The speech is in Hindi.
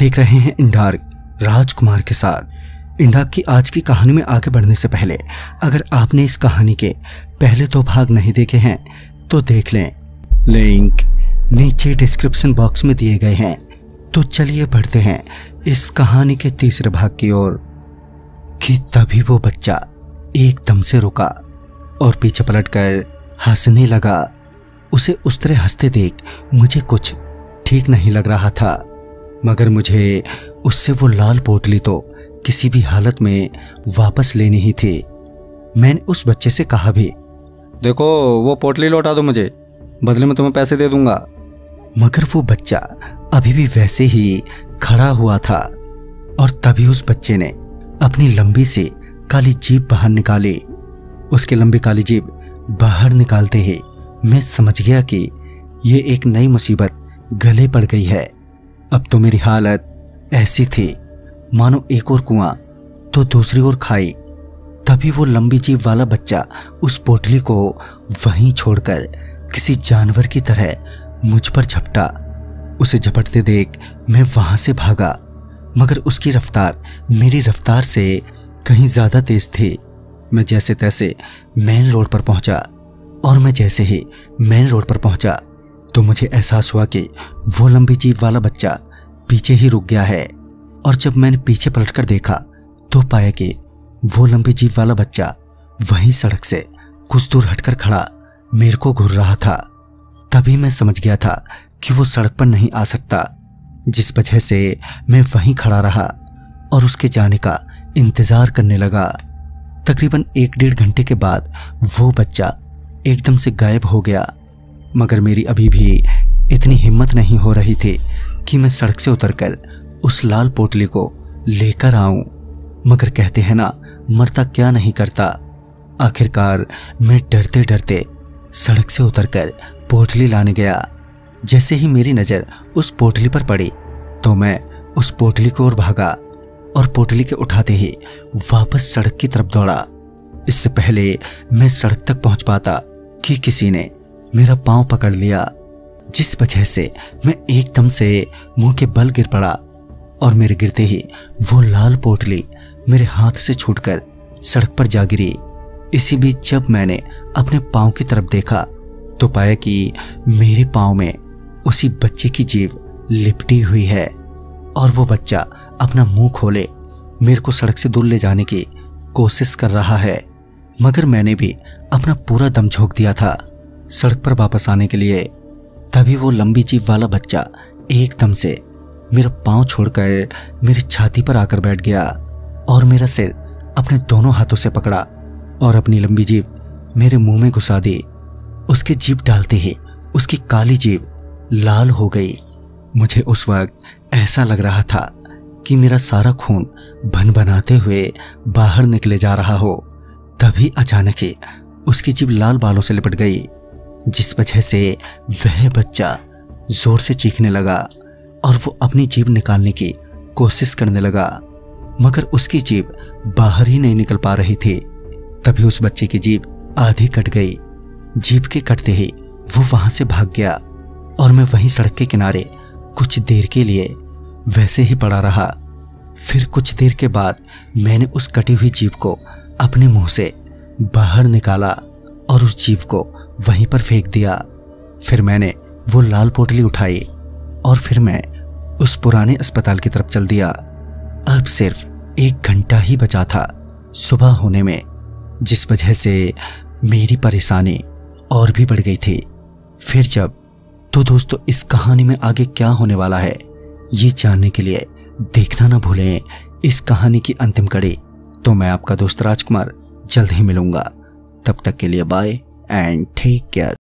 देख रहे हैं इंडार्क राजकुमार के साथ। इंडार्क की आज की कहानी में आगे बढ़ने से पहले अगर आपने इस कहानी के पहले 2 भाग नहीं देखे हैं तो देख लें, लिंक नीचे डिस्क्रिप्शन बॉक्स में दिए गए हैं। तो चलिए बढ़ते हैं इस कहानी के तीसरे भाग की ओर। कि तभी वो बच्चा एकदम से रुका और पीछे पलटकर हंसने लगा। उसे उस तरह हंसते देख मुझे कुछ ठीक नहीं लग रहा था, मगर मुझे उससे वो लाल पोटली तो किसी भी हालत में वापस लेनी ही थी। मैंने उस बच्चे से कहा भी, देखो वो पोटली लौटा दो मुझे, बदले में तुम्हें पैसे दे दूंगा। मगर वो बच्चा अभी भी वैसे ही खड़ा हुआ था। और तभी उस बच्चे ने अपनी लंबी सी काली जीभ बाहर निकाली। उसकी लंबी काली जीभ बाहर निकालते ही मैं समझ गया कि ये एक नई मुसीबत गले पड़ गई है। अब तो मेरी हालत ऐसी थी मानो एक और कुआं तो दूसरी ओर खाई। तभी वो लंबी जीभ वाला बच्चा उस पोटली को वहीं छोड़कर किसी जानवर की तरह मुझ पर झपटा। उसे झपटते देख मैं वहां से भागा, मगर उसकी रफ्तार मेरी रफ्तार से कहीं ज्यादा तेज थी। मैं जैसे तैसे मेन रोड पर पहुंचा और मैं जैसे ही मेन रोड पर पहुंचा तो मुझे एहसास हुआ कि वो लंबी जीभ वाला बच्चा पीछे ही रुक गया है। और जब मैंने पीछे पलटकर देखा तो पाया कि वो लंबी जीभ वाला बच्चा वहीं सड़क से कुछ दूर हटकर खड़ा मेरे को घूर रहा था। तभी मैं समझ गया था कि वो सड़क पर नहीं आ सकता, जिस वजह से मैं वहीं खड़ा रहा और उसके जाने का इंतजार करने लगा। तकरीबन 1-1.5 घंटे के बाद वो बच्चा एकदम से गायब हो गया। मगर मेरी अभी भी इतनी हिम्मत नहीं हो रही थी कि मैं सड़क से उतरकर उस लाल पोटली को लेकर आऊं। मगर कहते हैं ना, मरता क्या नहीं करता। आखिरकार मैं डरते डरते सड़क से उतरकर पोटली लाने गया। जैसे ही मेरी नज़र उस पोटली पर पड़ी तो मैं उस पोटली की ओर भागा और पोटली के उठाते ही वापस सड़क की तरफ दौड़ा। इससे पहले मैं सड़क तक पहुंच पाता कि किसी ने मेरा पांव पकड़ लिया, जिस वजह से मैं एकदम से मुंह के बल गिर पड़ा और मेरे गिरते ही वो लाल पोटली मेरे हाथ से छूटकर सड़क पर जा गिरी। इसी बीच जब मैंने अपने पांव की तरफ देखा तो पाया कि मेरे पांव में उसी बच्चे की जीभ लिपटी हुई है और वो बच्चा अपना मुंह खोले मेरे को सड़क से दूर ले जाने की कोशिश कर रहा है। मगर मैंने भी अपना पूरा दम झोंक दिया था सड़क पर वापस आने के लिए। तभी वो लंबी जीभ वाला बच्चा एकदम से मेरा पांव छोड़कर मेरी छाती पर आकर बैठ गया और मेरा सिर अपने दोनों हाथों से पकड़ा और अपनी लंबी जीभ मेरे मुंह में घुसा दी। उसकी जीभ डालते ही उसकी काली जीभ लाल हो गई। मुझे उस वक्त ऐसा लग रहा था कि मेरा सारा खून भनभनाते हुए बाहर निकले जा रहा हो। तभी अचानक ही उसकी जीभ लाल बालों से लिपट गई, जिस वजह से वह बच्चा जोर से चीखने लगा और वो अपनी जीभ निकालने की कोशिश करने लगा, मगर उसकी जीभ बाहर ही नहीं निकल पा रही थी। तभी उस बच्चे की जीभ आधी कट गई। जीभ के कटते ही वो वहां से भाग गया और मैं वहीं सड़क के किनारे कुछ देर के लिए वैसे ही पड़ा रहा। फिर कुछ देर के बाद मैंने उस कटी हुई जीभ को अपने मुंह से बाहर निकाला और उस जीभ को वहीं पर फेंक दिया। फिर मैंने वो लाल पोटली उठाई और फिर मैं उस पुराने अस्पताल की तरफ चल दिया। अब सिर्फ 1 घंटा ही बचा था सुबह होने में, जिस वजह से मेरी परेशानी और भी बढ़ गई थी। फिर जब तो दोस्तों इस कहानी में आगे क्या होने वाला है ये जानने के लिए देखना ना भूलें इस कहानी की अंतिम कड़ी। तो मैं आपका दोस्त राजकुमार जल्द ही मिलूंगा। तब तक के लिए बाय एंड टेक केयर।